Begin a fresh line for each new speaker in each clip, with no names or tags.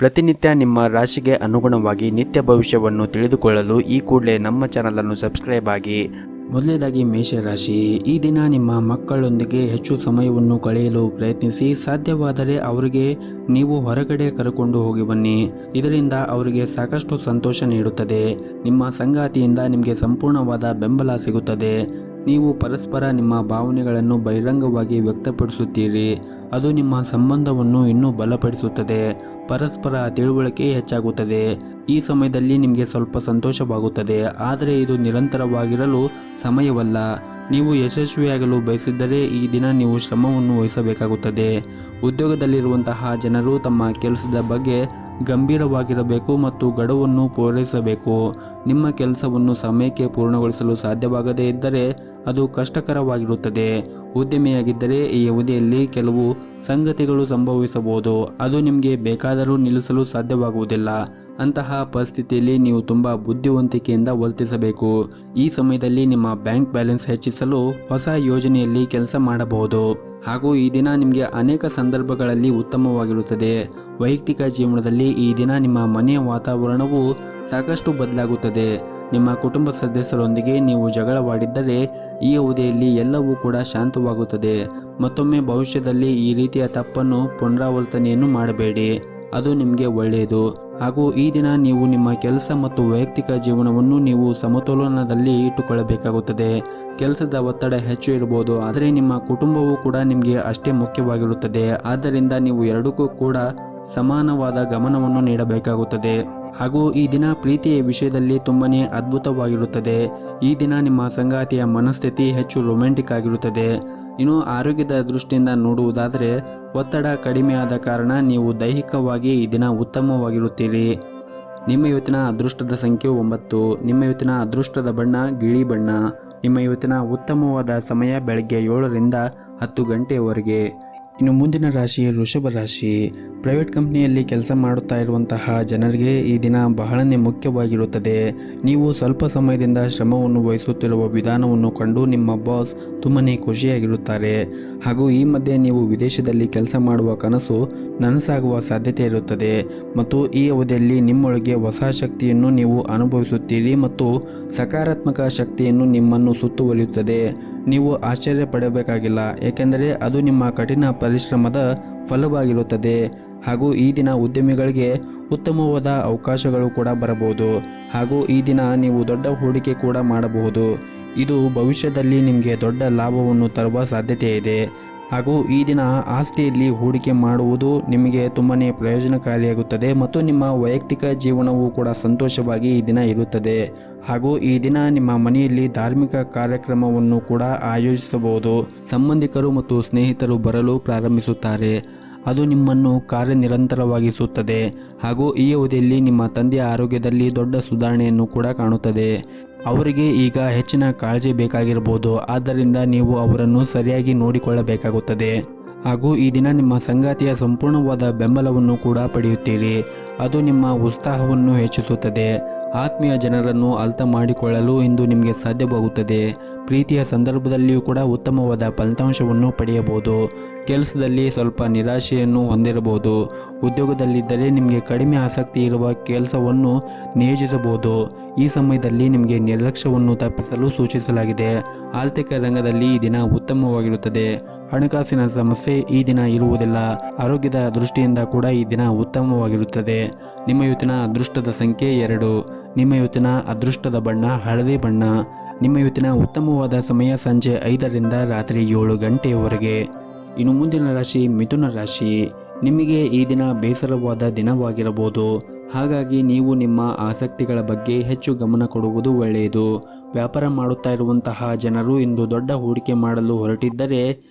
ಪ್ರತಿನಿತ್ಯ ನಿಮ್ಮ ರಾಶಿಗೆ ಅನುಗುಣವಾಗಿ ನಿತ್ಯ ಭವಿಷ್ಯವನ್ನು ತಿಳಿದುಕೊಳ್ಳಲು ಈ ಕೂಡಲೇ ನಮ್ಮ ಚಾನಲನ್ನು ಸಬ್ಸ್ಕ್ರೈಬ್ ಆಗಿ. ಮೊದಲನೇದಾಗಿ ಮೇಷರಾಶಿ, ಈ ದಿನ ನಿಮ್ಮ ಮಕ್ಕಳೊಂದಿಗೆ ಹೆಚ್ಚು ಸಮಯವನ್ನು ಕಳೆಯಲು ಪ್ರಯತ್ನಿಸಿ. ಸಾಧ್ಯವಾದರೆ ಅವರಿಗೆ ನೀವು ಹೊರಗಡೆ ಕರೆಕೊಂಡು ಹೋಗಿ ಬನ್ನಿ. ಇದರಿಂದ ಅವರಿಗೆ ಸಾಕಷ್ಟು ಸಂತೋಷ ನೀಡುತ್ತದೆ. ನಿಮ್ಮ ಸಂಗಾತಿಯಿಂದ ನಿಮಗೆ ಸಂಪೂರ್ಣವಾದ ಬೆಂಬಲ ಸಿಗುತ್ತದೆ. ನೀವು ಪರಸ್ಪರ ನಿಮ್ಮ ಭಾವನೆಗಳನ್ನು ಬಹಿರಂಗವಾಗಿ ವ್ಯಕ್ತಪಡಿಸುತ್ತೀರಿ. ಅದು ನಿಮ್ಮ ಸಂಬಂಧವನ್ನು ಇನ್ನೂ ಬಲಪಡಿಸುತ್ತದೆ. ಪರಸ್ಪರ ತಿಳುವಳಿಕೆ ಹೆಚ್ಚಾಗುತ್ತದೆ. ಈ ಸಮಯದಲ್ಲಿ ನಿಮಗೆ ಸ್ವಲ್ಪ ಸಂತೋಷವಾಗುತ್ತದೆ, ಆದರೆ ಇದು ನಿರಂತರವಾಗಿರಲು ಸಮಯವಲ್ಲ. ನೀವು ಯಶಸ್ವಿಯಾಗಲು ಬಯಸಿದ್ದರೆ ಈ ದಿನ ನೀವು ಶ್ರಮವನ್ನು ವಹಿಸಬೇಕಾಗುತ್ತದೆ. ಉದ್ಯೋಗದಲ್ಲಿರುವಂತಹ ಜನರು ತಮ್ಮ ಕೆಲಸದ ಬಗ್ಗೆ ಗಂಭೀರವಾಗಿರಬೇಕು ಮತ್ತು ಗಡುವನ್ನು ಪೂರೈಸಬೇಕು. ನಿಮ್ಮ ಕೆಲಸವನ್ನು ಸಮಯಕ್ಕೆ ಪೂರ್ಣಗೊಳಿಸಲು ಸಾಧ್ಯವಾಗದೇ ಇದ್ದರೆ ಅದು ಕಷ್ಟಕರವಾಗಿರುತ್ತದೆ. ಉದ್ಯಮಿಯಾಗಿದ್ದರೆ ಈ ಅವಧಿಯಲ್ಲಿ ಕೆಲವು ಸಂಗತಿಗಳು ಸಂಭವಿಸಬಹುದು. ಅದು ನಿಮಗೆ ಬೇಕಾದರೂ ನಿಲ್ಲಿಸಲು ಸಾಧ್ಯವಾಗುವುದಿಲ್ಲ. ಅಂತಹ ಪರಿಸ್ಥಿತಿಯಲ್ಲಿ ನೀವು ತುಂಬ ಬುದ್ಧಿವಂತಿಕೆಯಿಂದ ವರ್ತಿಸಬೇಕು. ಈ ಸಮಯದಲ್ಲಿ ನಿಮ್ಮ ಬ್ಯಾಂಕ್ ಬ್ಯಾಲೆನ್ಸ್ ಹೆಚ್ಚಿಸಲು ಹೊಸ ಯೋಜನೆಯಲ್ಲಿ ಕೆಲಸ ಮಾಡಬಹುದು. ಹಾಗೂ ಈ ದಿನ ನಿಮಗೆ ಅನೇಕ ಸಂದರ್ಭಗಳಲ್ಲಿ ಉತ್ತಮವಾಗಿರುತ್ತದೆ. ವೈಯಕ್ತಿಕ ಜೀವನದಲ್ಲಿ ಈ ದಿನ ನಿಮ್ಮ ಮನೆಯ ವಾತಾವರಣವು ಸಾಕಷ್ಟು ಬದಲಾಗುತ್ತದೆ. ನಿಮ್ಮ ಕುಟುಂಬ ಸದಸ್ಯರೊಂದಿಗೆ ನೀವು ಜಗಳವಾಡಿದ್ದರೆ ಈ ಅವಧಿಯಲ್ಲಿ ಎಲ್ಲವೂ ಕೂಡ ಶಾಂತವಾಗುತ್ತದೆ. ಮತ್ತೊಮ್ಮೆ ಭವಿಷ್ಯದಲ್ಲಿ ಈ ರೀತಿಯ ತಪ್ಪನ್ನು ಪುನರಾವರ್ತನೆಯನ್ನು ಮಾಡಬೇಡಿ, ಅದು ನಿಮಗೆ ಒಳ್ಳೆಯದು. ಹಾಗೂ ಈ ದಿನ ನೀವು ನಿಮ್ಮ ಕೆಲಸ ಮತ್ತು ವೈಯಕ್ತಿಕ ಜೀವನವನ್ನು ನೀವು ಸಮತೋಲನದಲ್ಲಿ ಇಟ್ಟುಕೊಳ್ಳಬೇಕಾಗುತ್ತದೆ. ಕೆಲಸದ ಒತ್ತಡ ಹೆಚ್ಚು ಇರಬಹುದು, ಆದರೆ ನಿಮ್ಮ ಕುಟುಂಬವೂ ಕೂಡ ನಿಮಗೆ ಅಷ್ಟೇ ಮುಖ್ಯವಾಗಿರುತ್ತದೆ. ಆದ್ದರಿಂದ ನೀವು ಎರಡಕ್ಕೂ ಕೂಡ ಸಮಾನವಾದ ಗಮನವನ್ನು ನೀಡಬೇಕಾಗುತ್ತದೆ. ಹಾಗೂ ಈ ದಿನ ಪ್ರೀತಿಯ ವಿಷಯದಲ್ಲಿ ತುಂಬನೇ ಅದ್ಭುತವಾಗಿರುತ್ತದೆ. ಈ ದಿನ ನಿಮ್ಮ ಸಂಗಾತಿಯ ಮನಸ್ಥಿತಿ ಹೆಚ್ಚು ರೊಮ್ಯಾಂಟಿಕ್ ಆಗಿರುತ್ತದೆ. ಇನ್ನು ಆರೋಗ್ಯದ ದೃಷ್ಟಿಯಿಂದ ನೋಡುವುದಾದರೆ ಒತ್ತಡ ಕಡಿಮೆಯಾದ ಕಾರಣ ನೀವು ದೈಹಿಕವಾಗಿ ಈ ದಿನ ಉತ್ತಮವಾಗಿರುತ್ತೀರಿ. ನಿಮ್ಮ ಇವತ್ತಿನ ಅದೃಷ್ಟದ ಸಂಖ್ಯೆ 9. ನಿಮ್ಮ ಇವತ್ತಿನ ಅದೃಷ್ಟದ ಬಣ್ಣ ಗಿಳಿ ಬಣ್ಣ. ನಿಮ್ಮ ಇವತ್ತಿನ ಉತ್ತಮವಾದ ಸಮಯ ಬೆಳಗ್ಗೆ 7 ರಿಂದ 10 ಗಂಟೆಯವರೆಗೆ. ಇನ್ನು ಮುಂದಿನ ರಾಶಿ ವೃಷಭ ರಾಶಿ. ಪ್ರೈವೇಟ್ ಕಂಪ್ನಿಯಲ್ಲಿ ಕೆಲಸ ಮಾಡುತ್ತಾ ಇರುವಂತಹ ಜನರಿಗೆ ಈ ದಿನ ಬಹಳನೇ ಮುಖ್ಯವಾಗಿರುತ್ತದೆ. ನೀವು ಸ್ವಲ್ಪ ಸಮಯದಿಂದ ಶ್ರಮವನ್ನು ವಹಿಸುತ್ತಿರುವ ವಿಧಾನವನ್ನು ಕಂಡು ನಿಮ್ಮ ಬಾಸ್ ತುಂಬನೇ ಖುಷಿಯಾಗಿರುತ್ತಾರೆ. ಹಾಗೂ ಈ ಮಧ್ಯೆ ನೀವು ವಿದೇಶದಲ್ಲಿ ಕೆಲಸ ಮಾಡುವ ಕನಸು ನನಸಾಗುವ ಸಾಧ್ಯತೆ ಇರುತ್ತದೆ. ಮತ್ತು ಈ ಅವಧಿಯಲ್ಲಿ ನಿಮ್ಮೊಳಗೆ ಹೊಸ ಶಕ್ತಿಯನ್ನು ನೀವು ಅನುಭವಿಸುತ್ತೀರಿ ಮತ್ತು ಸಕಾರಾತ್ಮಕ ಶಕ್ತಿಯನ್ನು ನಿಮ್ಮನ್ನು ಸುತ್ತುವರಿಯುತ್ತದೆ. ನೀವು ಆಶ್ಚರ್ಯ ಪಡಬೇಕಾಗಿಲ್ಲ, ಏಕೆಂದರೆ ಅದು ನಿಮ್ಮ ಕಠಿಣ ಪರಿಶ್ರಮದ ಫಲವಾಗಿರುತ್ತದೆ. ಹಾಗೂ ಈ ದಿನ ಉದ್ಯಮಿಗಳಿಗೆ ಉತ್ತಮವಾದ ಅವಕಾಶಗಳು ಕೂಡ ಬರಬಹುದು. ಹಾಗೂ ಈ ದಿನ ನೀವು ದೊಡ್ಡ ಹೂಡಿಕೆ ಕೂಡ ಮಾಡಬಹುದು. ಇದು ಭವಿಷ್ಯದಲ್ಲಿ ನಿಮಗೆ ದೊಡ್ಡ ಲಾಭವನ್ನು ತರುವ ಸಾಧ್ಯತೆ ಇದೆ. ಹಾಗೂ ಈ ದಿನ ಆಸ್ತಿಯಲ್ಲಿ ಹೂಡಿಕೆ ಮಾಡುವುದು ನಿಮಗೆ ತುಂಬನೇ ಪ್ರಯೋಜನಕಾರಿಯಾಗುತ್ತದೆ ಮತ್ತು ನಿಮ್ಮ ವೈಯಕ್ತಿಕ ಜೀವನವೂ ಕೂಡ ಸಂತೋಷವಾಗಿ ಈ ದಿನ ಇರುತ್ತದೆ. ಹಾಗೂ ಈ ದಿನ ನಿಮ್ಮ ಮನೆಯಲ್ಲಿ ಧಾರ್ಮಿಕ ಕಾರ್ಯಕ್ರಮವನ್ನು ಕೂಡ ಆಯೋಜಿಸಬಹುದು. ಸಂಬಂಧಿಕರು ಮತ್ತು ಸ್ನೇಹಿತರು ಬರಲು ಪ್ರಾರಂಭಿಸುತ್ತಾರೆ. ಅದು ನಿಮ್ಮನ್ನು ಕಾರ್ಯನಿರಂತರವಾಗಿಸುತ್ತದೆ. ಹಾಗೂ ಈ ಅವಧಿಯಲ್ಲಿ ನಿಮ್ಮ ತಂದೆಯ ಆರೋಗ್ಯದಲ್ಲಿ ದೊಡ್ಡ ಸುಧಾರಣೆಯನ್ನು ಕೂಡ ಕಾಣುತ್ತದೆ. ಅವರಿಗೆ ಈಗ ಹೆಚ್ಚಿನ ಕಾಳಜಿ ಬೇಕಾಗಿರಬಹುದು, ಆದ್ದರಿಂದ ನೀವು ಅವರನ್ನು ಸರಿಯಾಗಿ ನೋಡಿಕೊಳ್ಳಬೇಕಾಗುತ್ತದೆ. ಹಾಗೂ ಈ ದಿನ ನಿಮ್ಮ ಸಂಗಾತಿಯ ಸಂಪೂರ್ಣವಾದ ಬೆಂಬಲವನ್ನು ಕೂಡ ಪಡೆಯುತ್ತೀರಿ. ಅದು ನಿಮ್ಮ ಉತ್ಸಾಹವನ್ನು ಹೆಚ್ಚಿಸುತ್ತದೆ. ಆತ್ಮೀಯ ಜನರನ್ನು ಅರ್ಥ ಮಾಡಿಕೊಳ್ಳಲು ಇಂದು ನಿಮಗೆ ಸಾಧ್ಯವಾಗುತ್ತದೆ. ಪ್ರೀತಿಯ ಸಂದರ್ಭದಲ್ಲಿಯೂ ಕೂಡ ಉತ್ತಮವಾದ ಫಲಿತಾಂಶವನ್ನು ಪಡೆಯಬಹುದು. ಕೆಲಸದಲ್ಲಿ ಸ್ವಲ್ಪ ನಿರಾಶೆಯನ್ನು ಹೊಂದಿರಬಹುದು. ಉದ್ಯೋಗದಲ್ಲಿದ್ದರೆ ನಿಮಗೆ ಕಡಿಮೆ ಆಸಕ್ತಿ ಇರುವ ಕೆಲಸವನ್ನು ನಿಯೋಜಿಸಬಹುದು. ಈ ಸಮಯದಲ್ಲಿ ನಿಮಗೆ ನಿರ್ಲಕ್ಷ್ಯವನ್ನು ತಪ್ಪಿಸಲು ಸೂಚಿಸಲಾಗಿದೆ. ಆರ್ಥಿಕ ರಂಗದಲ್ಲಿ ಈ ದಿನ ಉತ್ತಮವಾಗಿರುತ್ತದೆ. ಹಣಕಾಸಿನ ಸಮಸ್ಯೆ ಈ ದಿನ ಇರುವುದಿಲ್ಲ. ಆರೋಗ್ಯದ ದೃಷ್ಟಿಯಿಂದ ಕೂಡ ಈ ದಿನ ಉತ್ತಮವಾಗಿರುತ್ತದೆ. ನಿಮ್ಮ ಇವತ್ತಿನ ಅದೃಷ್ಟದ ಸಂಖ್ಯೆ 2. ನಿಮ್ಮ ಇವತ್ತಿನ ಅದೃಷ್ಟದ ಬಣ್ಣ ಹಳದಿ ಬಣ್ಣ. ನಿಮ್ಮ ಇವತ್ತಿನ ಉತ್ತಮವಾದ ಸಮಯ ಸಂಜೆ 5 ರಿಂದ ರಾತ್ರಿ 7 ಗಂಟೆಯವರೆಗೆ. ಇನ್ನು ಮುಂದಿನ ರಾಶಿ ಮಿಥುನ ರಾಶಿ. ನಿಮಗೆ ಈ ದಿನ ಬೇಸರವಾದ ದಿನವಾಗಿರಬಹುದು. ಹಾಗಾಗಿ ನೀವು ನಿಮ್ಮ ಆಸಕ್ತಿಗಳ ಬಗ್ಗೆ ಹೆಚ್ಚು ಗಮನ ಕೊಡುವುದು ಒಳ್ಳೆಯದು. ವ್ಯಾಪಾರ ಮಾಡುತ್ತಾ ಇರುವಂತಹ ಜನರು ಇಂದು ದೊಡ್ಡ ಹೂಡಿಕೆ ಮಾಡಲು ಹೊರಟಿದ್ದರೆ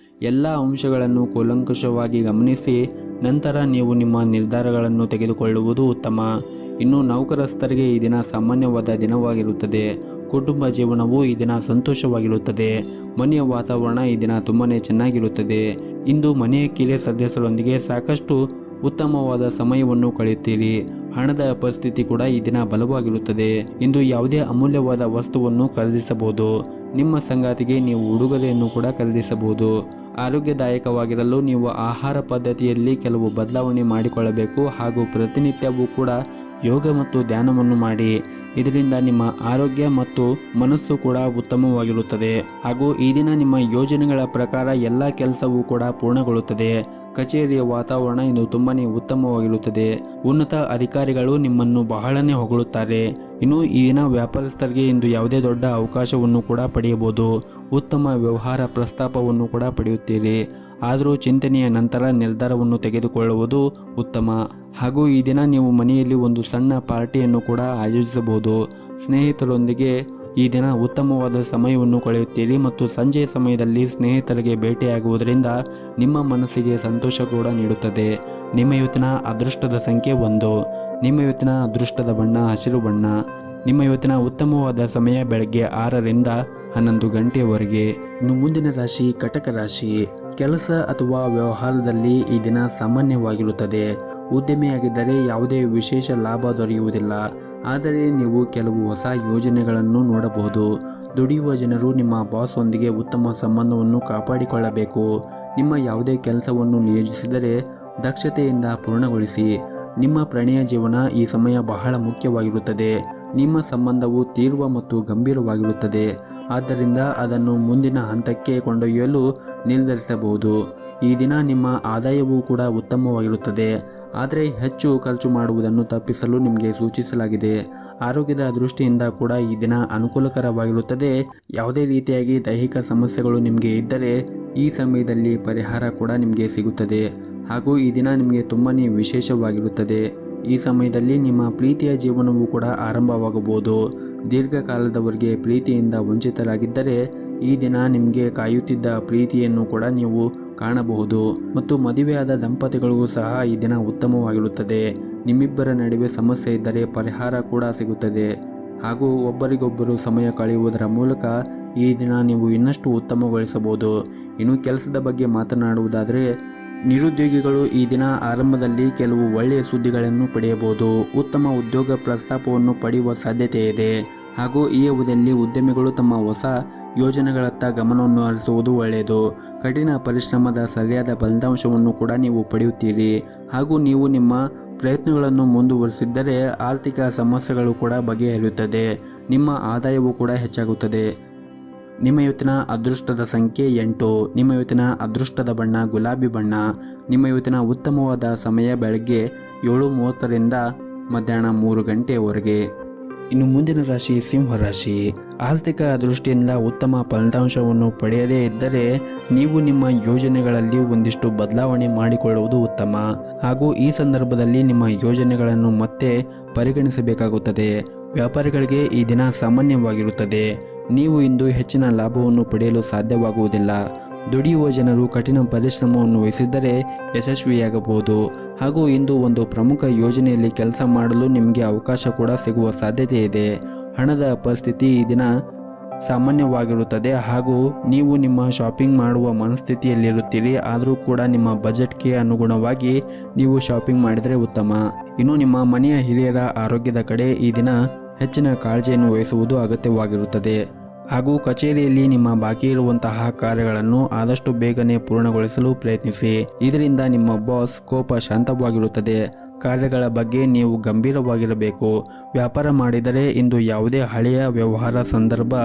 ಎಲ್ಲ ಅಂಶಗಳನ್ನು ಕೂಲಂಕಷವಾಗಿ ಗಮನಿಸಿ ನಂತರ ನೀವು ನಿಮ್ಮ ನಿರ್ಧಾರಗಳನ್ನು ತೆಗೆದುಕೊಳ್ಳುವುದು ಉತ್ತಮ. ಇನ್ನು ನೌಕರಸ್ಥರಿಗೆ ಈ ದಿನ ಸಾಮಾನ್ಯವಾದ ದಿನವಾಗಿರುತ್ತದೆ. ಕುಟುಂಬ ಜೀವನವು ಈ ದಿನ ಸಂತೋಷವಾಗಿರುತ್ತದೆ. ಮನೆಯ ವಾತಾವರಣ ಈ ದಿನ ತುಂಬಾನೇ ಚೆನ್ನಾಗಿರುತ್ತದೆ. ಇಂದು ಮನೆಯ ಕಿರಿಯ ಸದಸ್ಯರೊಂದಿಗೆ ಸಾಕಷ್ಟು ಉತ್ತಮವಾದ ಸಮಯವನ್ನು ಕಳೆಯುತ್ತೀರಿ. ಹಣದ ಪರಿಸ್ಥಿತಿ ಕೂಡ ಈ ದಿನ ಬಲವಾಗಿರುತ್ತದೆ. ಇಂದು ಯಾವುದೇ ಅಮೂಲ್ಯವಾದ ವಸ್ತುವನ್ನು ಖರೀದಿಸಬಹುದು. ನಿಮ್ಮ ಸಂಗಾತಿಗೆ ನೀವು ಉಡುಗೊರೆಯನ್ನು ಕೂಡ ಖರೀದಿಸಬಹುದು. ಆರೋಗ್ಯದಾಯಕವಾಗಿರಲು ನೀವು ಆಹಾರ ಪದ್ಧತಿಯಲ್ಲಿ ಕೆಲವು ಬದಲಾವಣೆ ಮಾಡಿಕೊಳ್ಳಬೇಕು ಹಾಗೂ ಪ್ರತಿನಿತ್ಯವೂ ಕೂಡ ಯೋಗ ಮತ್ತು ಧ್ಯಾನವನ್ನು ಮಾಡಿ. ಇದರಿಂದ ನಿಮ್ಮ ಆರೋಗ್ಯ ಮತ್ತು ಮನಸ್ಸು ಕೂಡ ಉತ್ತಮವಾಗಿರುತ್ತದೆ ಹಾಗೂ ಈ ದಿನ ನಿಮ್ಮ ಯೋಜನೆಗಳ ಪ್ರಕಾರ ಎಲ್ಲ ಕೆಲಸವೂ ಕೂಡ ಪೂರ್ಣಗೊಳ್ಳುತ್ತದೆ. ಕಚೇರಿಯ ವಾತಾವರಣ ಇಂದು ತುಂಬಾನೇ ಉತ್ತಮವಾಗಿರುತ್ತದೆ. ಉನ್ನತ ಅಧಿಕಾರಿಗಳು ನಿಮ್ಮನ್ನು ಬಹಳನೇ ಹೊಗಳುತ್ತಾರೆ. ಇನ್ನು ಈ ದಿನ ವ್ಯಾಪಾರಸ್ಥರಿಗೆ ಇಂದು ಯಾವುದೇ ದೊಡ್ಡ ಅವಕಾಶವನ್ನು ಕೂಡ ಪಡೆಯಬಹುದು. ಉತ್ತಮ ವ್ಯವಹಾರ ಪ್ರಸ್ತಾಪವನ್ನು ಕೂಡ ಪಡೆಯುತ್ತೀರಿ. ಆದರೂ ಚಿಂತನೆಯ ನಂತರ ನಿರ್ಧಾರವನ್ನು ತೆಗೆದುಕೊಳ್ಳುವುದು ಉತ್ತಮ. ಹಾಗೂ ಈ ದಿನ ನೀವು ಮನೆಯಲ್ಲಿ ಒಂದು ಸಣ್ಣ ಪಾರ್ಟಿಯನ್ನು ಕೂಡ ಆಯೋಜಿಸಬಹುದು. ಸ್ನೇಹಿತರೊಂದಿಗೆ ಈ ದಿನ ಉತ್ತಮವಾದ ಸಮಯವನ್ನು ಕಳೆಯುತ್ತೀರಿ ಮತ್ತು ಸಂಜೆಯ ಸಮಯದಲ್ಲಿ ಸ್ನೇಹಿತರಿಗೆ ಭೇಟಿಯಾಗುವುದರಿಂದ ನಿಮ್ಮ ಮನಸ್ಸಿಗೆ ಸಂತೋಷ ಕೂಡ ನೀಡುತ್ತದೆ. ನಿಮ್ಮ ಇವತ್ತಿನ ಅದೃಷ್ಟದ ಸಂಖ್ಯೆ 1. ನಿಮ್ಮ ಇವತ್ತಿನ ಅದೃಷ್ಟದ ಬಣ್ಣ ಹಸಿರು ಬಣ್ಣ. ನಿಮ್ಮ ಇವತ್ತಿನ ಉತ್ತಮವಾದ ಸಮಯ ಬೆಳಗ್ಗೆ 6ರಿಂದ 11 ಗಂಟೆಯವರೆಗೆ. ಇನ್ನು ಮುಂದಿನ ರಾಶಿ ಕಟಕ ರಾಶಿ. ಕೆಲಸ ಅಥವಾ ವ್ಯವಹಾರದಲ್ಲಿ ಈ ದಿನ ಸಾಮಾನ್ಯವಾಗಿರುತ್ತದೆ. ಉದ್ಯಮಿಯಾಗಿದ್ದರೆ ಯಾವುದೇ ವಿಶೇಷ ಲಾಭ ದೊರೆಯುವುದಿಲ್ಲ. ಆದರೆ ನೀವು ಕೆಲವು ಹೊಸ ಯೋಜನೆಗಳನ್ನು ನೋಡಬಹುದು. ದುಡಿಯುವ ಜನರು ನಿಮ್ಮ ಬಾಸ್ ಒಂದಿಗೆ ಉತ್ತಮ ಸಂಬಂಧವನ್ನು ಕಾಪಾಡಿಕೊಳ್ಳಬೇಕು. ನಿಮ್ಮ ಯಾವುದೇ ಕೆಲಸವನ್ನು ನಿಯೋಜಿಸಿದರೆ ದಕ್ಷತೆಯಿಂದ ಪೂರ್ಣಗೊಳಿಸಿ. ನಿಮ್ಮ ಪ್ರಣಯ ಜೀವನ ಈ ಸಮಯ ಬಹಳ ಮುಖ್ಯವಾಗಿರುತ್ತದೆ. ನಿಮ್ಮ ಸಂಬಂಧವು ತೀವ್ರ ಮತ್ತು ಗಂಭೀರವಾಗಿರುತ್ತದೆ. ಆದ್ದರಿಂದ ಅದನ್ನು ಮುಂದಿನ ಹಂತಕ್ಕೆ ಕೊಂಡೊಯ್ಯಲು ನಿರ್ಧರಿಸಬಹುದು. ಈ ದಿನ ನಿಮ್ಮ ಆದಾಯವೂ ಕೂಡ ಉತ್ತಮವಾಗಿರುತ್ತದೆ. ಆದರೆ ಹೆಚ್ಚು ಖರ್ಚು ಮಾಡುವುದನ್ನು ತಪ್ಪಿಸಲು ನಿಮಗೆ ಸೂಚಿಸಲಾಗಿದೆ. ಆರೋಗ್ಯದ ದೃಷ್ಟಿಯಿಂದ ಕೂಡ ಈ ದಿನ ಅನುಕೂಲಕರವಾಗಿರುತ್ತದೆ. ಯಾವುದೇ ರೀತಿಯಾಗಿ ದೈಹಿಕ ಸಮಸ್ಯೆಗಳು ನಿಮಗೆ ಇದ್ದರೆ ಈ ಸಮಯದಲ್ಲಿ ಪರಿಹಾರ ಕೂಡ ನಿಮಗೆ ಸಿಗುತ್ತದೆ. ಹಾಗೂ ಈ ದಿನ ನಿಮಗೆ ತುಂಬಾನೇ ವಿಶೇಷವಾಗಿರುತ್ತದೆ. ಈ ಸಮಯದಲ್ಲಿ ನಿಮ್ಮ ಪ್ರೀತಿಯ ಜೀವನವೂ ಕೂಡ ಆರಂಭವಾಗಬಹುದು. ದೀರ್ಘಕಾಲದವರೆಗೆ ಪ್ರೀತಿಯಿಂದ ವಂಚಿತರಾಗಿದ್ದರೆ ಈ ದಿನ ನಿಮಗೆ ಕಾಯುತ್ತಿದ್ದ ಪ್ರೀತಿಯನ್ನು ಕೂಡ ನೀವು ಕಾಣಬಹುದು. ಮತ್ತು ಮದುವೆಯಾದ ದಂಪತಿಗಳಿಗೂ ಸಹ ಈ ದಿನ ಉತ್ತಮವಾಗಿರುತ್ತದೆ. ನಿಮ್ಮಿಬ್ಬರ ನಡುವೆ ಸಮಸ್ಯೆ ಇದ್ದರೆ ಪರಿಹಾರ ಕೂಡ ಸಿಗುತ್ತದೆ. ಹಾಗೂ ಒಬ್ಬರಿಗೊಬ್ಬರು ಸಮಯ ಕಳೆಯುವುದರ ಮೂಲಕ ಈ ದಿನ ನೀವು ಇನ್ನಷ್ಟು ಉತ್ತಮಗೊಳಿಸಬಹುದು. ಇನ್ನು ಕೆಲಸದ ಬಗ್ಗೆ ಮಾತನಾಡುವುದಾದರೆ ನಿರುದ್ಯೋಗಿಗಳು ಈ ದಿನ ಆರಂಭದಲ್ಲಿ ಕೆಲವು ಒಳ್ಳೆಯ ಸುದ್ದಿಗಳನ್ನು ಪಡೆಯಬಹುದು. ಉತ್ತಮ ಉದ್ಯೋಗ ಪ್ರಸ್ತಾಪವನ್ನು ಪಡೆಯುವ ಸಾಧ್ಯತೆ ಇದೆ. ಹಾಗೂ ಈ ಅವಧಿಯಲ್ಲಿ ಉದ್ಯಮಿಗಳು ತಮ್ಮ ಹೊಸ ಯೋಜನೆಗಳತ್ತ ಗಮನವನ್ನು ಹರಿಸುವುದು ಒಳ್ಳೆಯದು. ಕಠಿಣ ಪರಿಶ್ರಮದ ಸರಿಯಾದ ಫಲಿತಾಂಶವನ್ನು ಕೂಡ ನೀವು ಪಡೆಯುತ್ತೀರಿ. ಹಾಗೂ ನೀವು ನಿಮ್ಮ ಪ್ರಯತ್ನಗಳನ್ನು ಮುಂದುವರಿಸಿದ್ದರೆ ಆರ್ಥಿಕ ಸಮಸ್ಯೆಗಳು ಕೂಡ ಬಗೆಹರಿಯುತ್ತದೆ. ನಿಮ್ಮ ಆದಾಯವೂ ಕೂಡ ಹೆಚ್ಚಾಗುತ್ತದೆ. ನಿಮ್ಮ ಇವತ್ತಿನ ಅದೃಷ್ಟದ ಸಂಖ್ಯೆ 8. ನಿಮ್ಮ ಇವತ್ತಿನ ಅದೃಷ್ಟದ ಬಣ್ಣ ಗುಲಾಬಿ ಬಣ್ಣ. ನಿಮ್ಮ ಇವತ್ತಿನ ಉತ್ತಮವಾದ ಸಮಯ ಬೆಳಗ್ಗೆ 7:30ರಿಂದ ಮಧ್ಯಾಹ್ನ 3 ಗಂಟೆಯವರೆಗೆ. ಇನ್ನು ಮುಂದಿನ ರಾಶಿ ಸಿಂಹ ರಾಶಿ. ಆರ್ಥಿಕ ದೃಷ್ಟಿಯಿಂದ ಉತ್ತಮ ಫಲಿತಾಂಶವನ್ನು ಪಡೆಯದೇ ಇದ್ದರೆ ನೀವು ನಿಮ್ಮ ಯೋಜನೆಗಳಲ್ಲಿ ಒಂದಿಷ್ಟು ಬದಲಾವಣೆ ಮಾಡಿಕೊಳ್ಳುವುದು ಉತ್ತಮ. ಹಾಗೂ ಈ ಸಂದರ್ಭದಲ್ಲಿ ನಿಮ್ಮ ಯೋಜನೆಗಳನ್ನು ಮತ್ತೆ ಪರಿಗಣಿಸಬೇಕಾಗುತ್ತದೆ. ವ್ಯಾಪಾರಿಗಳಿಗೆ ಈ ದಿನ ಸಾಮಾನ್ಯವಾಗಿರುತ್ತದೆ. ನೀವು ಇಂದು ಹೆಚ್ಚಿನ ಲಾಭವನ್ನು ಪಡೆಯಲು ಸಾಧ್ಯವಾಗುವುದಿಲ್ಲ. ದುಡಿಯುವ ಜನರು ಕಠಿಣ ಪರಿಶ್ರಮವನ್ನು ವಹಿಸಿದ್ದರೆ ಯಶಸ್ವಿಯಾಗಬಹುದು. ಹಾಗೂ ಇಂದು ಒಂದು ಪ್ರಮುಖ ಯೋಜನೆಯಲ್ಲಿ ಕೆಲಸ ಮಾಡಲು ನಿಮಗೆ ಅವಕಾಶ ಕೂಡ ಸಿಗುವ ಸಾಧ್ಯತೆ ಇದೆ. ಹಣದ ಪರಿಸ್ಥಿತಿ ಈ ದಿನ ಸಾಮಾನ್ಯವಾಗಿರುತ್ತದೆ. ಹಾಗೂ ನೀವು ನಿಮ್ಮ ಶಾಪಿಂಗ್ ಮಾಡುವ ಮನಸ್ಥಿತಿಯಲ್ಲಿರುತ್ತೀರಿ. ಆದರೂ ಕೂಡ ನಿಮ್ಮ ಬಜೆಟ್ಗೆ ಅನುಗುಣವಾಗಿ ನೀವು ಶಾಪಿಂಗ್ ಮಾಡಿದರೆ ಉತ್ತಮ. ಇನ್ನು ನಿಮ್ಮ ಮನೆಯ ಹಿರಿಯರ ಆರೋಗ್ಯದ ಕಡೆ ಈ ದಿನ ಹೆಚ್ಚಿನ ಕಾಳಜಿಯನ್ನು ವಹಿಸುವುದು ಅಗತ್ಯವಾಗಿರುತ್ತದೆ. ಹಾಗೂ ಕಚೇರಿಯಲ್ಲಿ ನಿಮ್ಮ ಬಾಕಿ ಇರುವಂತಹ ಕಾರ್ಯಗಳನ್ನು ಆದಷ್ಟು ಬೇಗನೆ ಪೂರ್ಣಗೊಳಿಸಲು ಪ್ರಯತ್ನಿಸಿ. ಇದರಿಂದ ನಿಮ್ಮ ಬಾಸ್ ಕೋಪ ಶಾಂತವಾಗಿರುತ್ತದೆ. ಕಾರ್ಯಗಳ ಬಗ್ಗೆ ನೀವು ಗಂಭೀರವಾಗಿರಬೇಕು. ವ್ಯಾಪಾರ ಮಾಡಿದರೆ ಇಂದು ಯಾವುದೇ ಹಳೆಯ ವ್ಯವಹಾರ ಸಂದರ್ಭ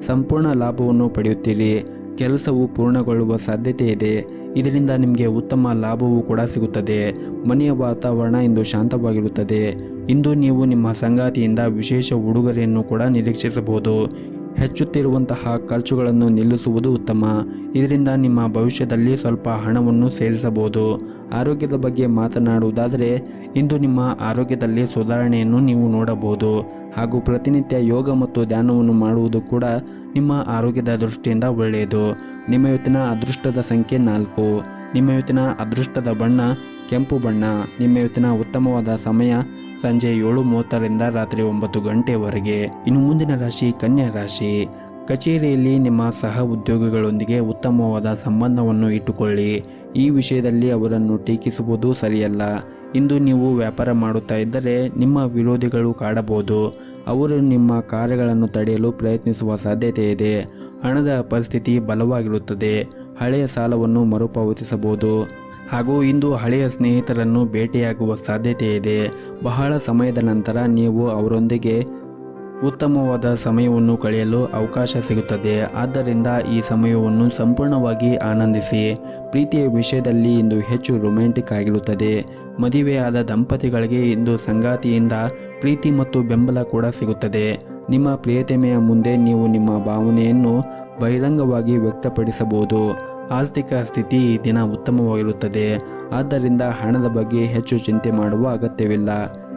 ಸಂಪೂರ್ಣ ಲಾಭವನ್ನು ಪಡೆಯುತ್ತೀರಿ. ಕೆಲಸವು ಪೂರ್ಣಗೊಳ್ಳುವ ಸಾಧ್ಯತೆ ಇದೆ. ಇದರಿಂದ ನಿಮಗೆ ಉತ್ತಮ ಲಾಭವೂ ಕೂಡ ಸಿಗುತ್ತದೆ. ಮನೆಯ ವಾತಾವರಣ ಇಂದು ಶಾಂತವಾಗಿರುತ್ತದೆ. ಇಂದು ನೀವು ನಿಮ್ಮ ಸಂಗಾತಿಯಿಂದ ವಿಶೇಷ ಉಡುಗೊರೆಯನ್ನು ಕೂಡ ನಿರೀಕ್ಷಿಸಬಹುದು. ಹೆಚ್ಚುತ್ತಿರುವಂತಹ ಖರ್ಚುಗಳನ್ನು ನಿಲ್ಲಿಸುವುದು ಉತ್ತಮ. ಇದರಿಂದ ನಿಮ್ಮ ಭವಿಷ್ಯದಲ್ಲಿ ಸ್ವಲ್ಪ ಹಣವನ್ನು ಸೇರಿಸಬಹುದು. ಆರೋಗ್ಯದ ಬಗ್ಗೆ ಮಾತನಾಡುವುದಾದರೆ ಇಂದು ನಿಮ್ಮ ಆರೋಗ್ಯದಲ್ಲಿ ಸುಧಾರಣೆಯನ್ನು ನೀವು ನೋಡಬಹುದು. ಹಾಗೂ ಪ್ರತಿನಿತ್ಯ ಯೋಗ ಮತ್ತು ಧ್ಯಾನವನ್ನು ಮಾಡುವುದು ಕೂಡ ನಿಮ್ಮ ಆರೋಗ್ಯದ ದೃಷ್ಟಿಯಿಂದ ಒಳ್ಳೆಯದು. ನಿಮ್ಮ ಇವತ್ತಿನ ಅದೃಷ್ಟದ ಸಂಖ್ಯೆ 4. ನಿಮ್ಮ ಇವತ್ತಿನ ಅದೃಷ್ಟದ ಬಣ್ಣ ಕೆಂಪು ಬಣ್ಣ. ನಿಮ್ಮ ಇವತ್ತಿನ ಉತ್ತಮವಾದ ಸಮಯ ಸಂಜೆ 7:30ರಿಂದ ರಾತ್ರಿ 9 ಗಂಟೆವರೆಗೆ. ಇನ್ನು ಮುಂದಿನ ರಾಶಿ ಕನ್ಯಾ ರಾಶಿ. ಕಚೇರಿಯಲ್ಲಿ ನಿಮ್ಮ ಸಹ ಉದ್ಯೋಗಿಗಳೊಂದಿಗೆ ಉತ್ತಮವಾದ ಸಂಬಂಧವನ್ನು ಇಟ್ಟುಕೊಳ್ಳಿ. ಈ ವಿಷಯದಲ್ಲಿ ಅವರನ್ನು ಟೀಕಿಸುವುದು ಸರಿಯಲ್ಲ. ಇಂದು ನೀವು ವ್ಯಾಪಾರ ಮಾಡುತ್ತಾ ಇದ್ದರೆ ನಿಮ್ಮ ವಿರೋಧಿಗಳು ಕಾಡಬಹುದು. ಅವರು ನಿಮ್ಮ ಕಾರ್ಯಗಳನ್ನು ತಡೆಯಲು ಪ್ರಯತ್ನಿಸುವ ಸಾಧ್ಯತೆ ಇದೆ. ಹಣದ ಪರಿಸ್ಥಿತಿ ಬಲವಾಗಿರುತ್ತದೆ. ಹಳೆಯ ಸಾಲವನ್ನು ಮರುಪಾವತಿಸಬಹುದು. ಹಾಗೂ ಇಂದು ಹಳೆಯ ಸ್ನೇಹಿತರನ್ನು ಭೇಟಿಯಾಗುವ ಸಾಧ್ಯತೆ ಇದೆ. ಬಹಳ ಸಮಯದ ನಂತರ ನೀವು ಅವರೊಂದಿಗೆ ಉತ್ತಮವಾದ ಸಮಯವನ್ನು ಕಳೆಯಲು ಅವಕಾಶ ಸಿಗುತ್ತದೆ. ಆದ್ದರಿಂದ ಈ ಸಮಯವನ್ನು ಸಂಪೂರ್ಣವಾಗಿ ಆನಂದಿಸಿ. ಪ್ರೀತಿಯ ವಿಷಯದಲ್ಲಿ ಇಂದು ಹೆಚ್ಚು ರೊಮ್ಯಾಂಟಿಕ್ ಆಗಿರುತ್ತದೆ. ಮದುವೆಯಾದ ದಂಪತಿಗಳಿಗೆ ಇಂದು ಸಂಗಾತಿಯಿಂದ ಪ್ರೀತಿ ಮತ್ತು ಬೆಂಬಲ ಕೂಡ ಸಿಗುತ್ತದೆ. ನಿಮ್ಮ ಪ್ರಿಯತಮೆಯ ಮುಂದೆ ನೀವು ನಿಮ್ಮ ಭಾವನೆಯನ್ನು ಬಹಿರಂಗವಾಗಿ ವ್ಯಕ್ತಪಡಿಸಬಹುದು. ಆರ್ಥಿಕ ಸ್ಥಿತಿ ಈ ದಿನ ಉತ್ತಮವಾಗಿರುತ್ತದೆ. ಆದ್ದರಿಂದ ಹಣದ ಬಗ್ಗೆ ಹೆಚ್ಚು ಚಿಂತೆ ಮಾಡುವ ಅಗತ್ಯವಿಲ್ಲ.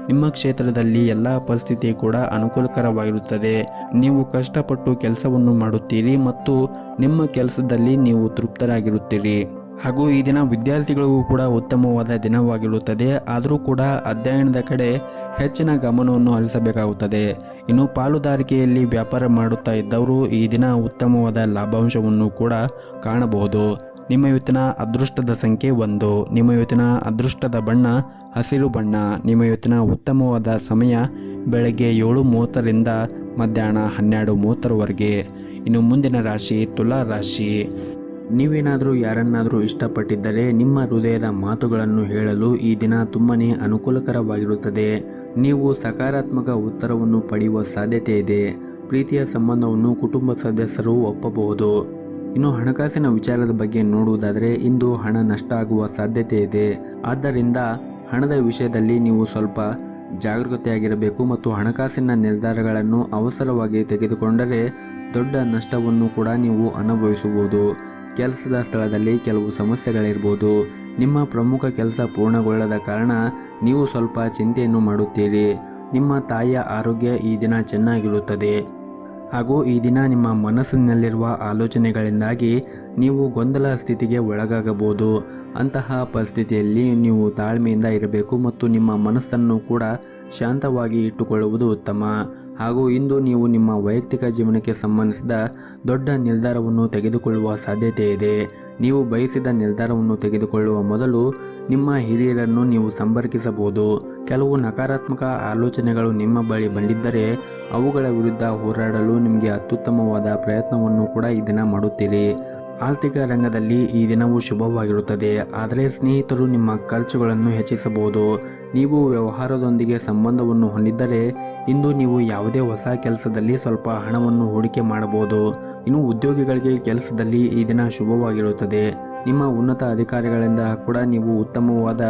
ನಿಮ್ಮ ಕ್ಷೇತ್ರದಲ್ಲಿ ಎಲ್ಲ ಪರಿಸ್ಥಿತಿ ಕೂಡ ಅನುಕೂಲಕರವಾಗಿರುತ್ತದೆ. ನೀವು ಕಷ್ಟಪಟ್ಟು ಕೆಲಸವನ್ನು ಮಾಡುತ್ತೀರಿ ಮತ್ತು ನಿಮ್ಮ ಕೆಲಸದಲ್ಲಿ ನೀವು ತೃಪ್ತರಾಗಿರುತ್ತೀರಿ. ಹಾಗೂ ಈ ದಿನ ವಿದ್ಯಾರ್ಥಿಗಳಿಗೂ ಕೂಡ ಉತ್ತಮವಾದ ದಿನವಾಗಿರುತ್ತದೆ. ಆದರೂ ಕೂಡ ಅಧ್ಯಯನದ ಕಡೆ ಹೆಚ್ಚಿನ ಗಮನವನ್ನು ಹರಿಸಬೇಕಾಗುತ್ತದೆ. ಇನ್ನು ಪಾಲುದಾರಿಕೆಯಲ್ಲಿ ವ್ಯಾಪಾರ ಮಾಡುತ್ತಾ ಇದ್ದವರು ಈ ದಿನ ಉತ್ತಮವಾದ ಲಾಭಾಂಶವನ್ನು ಕೂಡ ಕಾಣಬಹುದು. ನಿಮ್ಮ ಇವತ್ತಿನ ಅದೃಷ್ಟದ ಸಂಖ್ಯೆ 1. ನಿಮ್ಮ ಇವತ್ತಿನ ಅದೃಷ್ಟದ ಬಣ್ಣ ಹಸಿರು ಬಣ್ಣ. ನಿಮ್ಮ ಇವತ್ತಿನ ಉತ್ತಮವಾದ ಸಮಯ ಬೆಳಗ್ಗೆ 7:30ರಿಂದ ಮಧ್ಯಾಹ್ನ 12:30ವರೆಗೆ. ಇನ್ನು ಮುಂದಿನ ರಾಶಿ ತುಲಾ ರಾಶಿ. ನೀವೇನಾದರೂ ಯಾರನ್ನಾದರೂ ಇಷ್ಟಪಟ್ಟಿದ್ದರೆ ನಿಮ್ಮ ಹೃದಯದ ಮಾತುಗಳನ್ನು ಹೇಳಲು ಈ ದಿನ ತುಂಬನೇ ಅನುಕೂಲಕರವಾಗಿರುತ್ತದೆ. ನೀವು ಸಕಾರಾತ್ಮಕ ಉತ್ತರವನ್ನು ಪಡೆಯುವ ಸಾಧ್ಯತೆ ಇದೆ. ಪ್ರೀತಿಯ ಸಂಬಂಧವನ್ನು ಕುಟುಂಬ ಸದಸ್ಯರು ಒಪ್ಪಬಹುದು. ಇನ್ನು ಹಣಕಾಸಿನ ವಿಚಾರದ ಬಗ್ಗೆ ನೋಡುವುದಾದರೆ ಇಂದು ಹಣ ನಷ್ಟ ಆಗುವ ಸಾಧ್ಯತೆ ಇದೆ. ಆದ್ದರಿಂದ ಹಣದ ವಿಷಯದಲ್ಲಿ ನೀವು ಸ್ವಲ್ಪ ಜಾಗರೂಕತೆಯಾಗಿರಬೇಕು ಮತ್ತು ಹಣಕಾಸಿನ ನಿರ್ಧಾರಗಳನ್ನು ಅವಸರವಾಗಿ ತೆಗೆದುಕೊಂಡರೆ ದೊಡ್ಡ ನಷ್ಟವನ್ನು ಕೂಡ ನೀವು ಅನುಭವಿಸಬಹುದು. ಕೆಲಸದ ಸ್ಥಳದಲ್ಲಿ ಕೆಲವು ಸಮಸ್ಯೆಗಳಿರ್ಬೋದು. ನಿಮ್ಮ ಪ್ರಮುಖ ಕೆಲಸ ಪೂರ್ಣಗೊಳ್ಳದ ಕಾರಣ ನೀವು ಸ್ವಲ್ಪ ಚಿಂತೆಯನ್ನು ಮಾಡುತ್ತೀರಿ. ನಿಮ್ಮ ತಾಯಿಯ ಆರೋಗ್ಯ ಈ ದಿನ ಚೆನ್ನಾಗಿರುತ್ತದೆ. ಹಾಗೂ ಈ ದಿನ ನಿಮ್ಮ ಮನಸ್ಸಿನಲ್ಲಿರುವ ಆಲೋಚನೆಗಳಿಂದಾಗಿ ನೀವು ಗೊಂದಲ ಸ್ಥಿತಿಗೆ ಒಳಗಾಗಬಹುದು. ಅಂತಹ ಪರಿಸ್ಥಿತಿಯಲ್ಲಿ ನೀವು ತಾಳ್ಮೆಯಿಂದ ಇರಬೇಕು ಮತ್ತು ನಿಮ್ಮ ಮನಸ್ಸನ್ನು ಕೂಡ ಶಾಂತವಾಗಿ ಇಟ್ಟುಕೊಳ್ಳುವುದು ಉತ್ತಮ. ಹಾಗೂ ಇಂದು ನೀವು ನಿಮ್ಮ ವೈಯಕ್ತಿಕ ಜೀವನಕ್ಕೆ ಸಂಬಂಧಿಸಿದ ದೊಡ್ಡ ನಿರ್ಧಾರವನ್ನು ತೆಗೆದುಕೊಳ್ಳುವ ಸಾಧ್ಯತೆ ಇದೆ. ನೀವು ಬಯಸಿದ ನಿರ್ಧಾರವನ್ನು ತೆಗೆದುಕೊಳ್ಳುವ ಮೊದಲು ನಿಮ್ಮ ಹಿರಿಯರನ್ನು ನೀವು ಸಂಪರ್ಕಿಸಬಹುದು. ಕೆಲವು ನಕಾರಾತ್ಮಕ ಆಲೋಚನೆಗಳು ನಿಮ್ಮ ಬಳಿ ಬಂದಿದ್ದರೆ ಅವುಗಳ ವಿರುದ್ಧ ಹೋರಾಡಲು ನಿಮಗೆ ಅತ್ಯುತ್ತಮವಾದ ಪ್ರಯತ್ನವನ್ನು ಕೂಡ ಈ ದಿನ ಮಾಡುತ್ತೀರಿ. ಆರ್ಥಿಕ ರಂಗದಲ್ಲಿ ಈ ದಿನವೂ ಶುಭವಾಗಿರುತ್ತದೆ. ಆದರೆ ಸ್ನೇಹಿತರು ನಿಮ್ಮ ಖರ್ಚುಗಳನ್ನು ಹೆಚ್ಚಿಸಬಹುದು. ನೀವು ವ್ಯವಹಾರದೊಂದಿಗೆ ಸಂಬಂಧವನ್ನು ಹೊಂದಿದ್ದರೆ ಇಂದು ನೀವು ಯಾವುದೇ ಹೊಸ ಕೆಲಸದಲ್ಲಿ ಸ್ವಲ್ಪ ಹಣವನ್ನು ಹೂಡಿಕೆ ಮಾಡಬಹುದು. ಇನ್ನು ಉದ್ಯೋಗಿಗಳಿಗೆ ಕೆಲಸದಲ್ಲಿ ಈ ದಿನ ಶುಭವಾಗಿರುತ್ತದೆ. ನಿಮ್ಮ ಉನ್ನತ ಅಧಿಕಾರಿಗಳಿಂದ ಕೂಡ ನೀವು ಉತ್ತಮವಾದ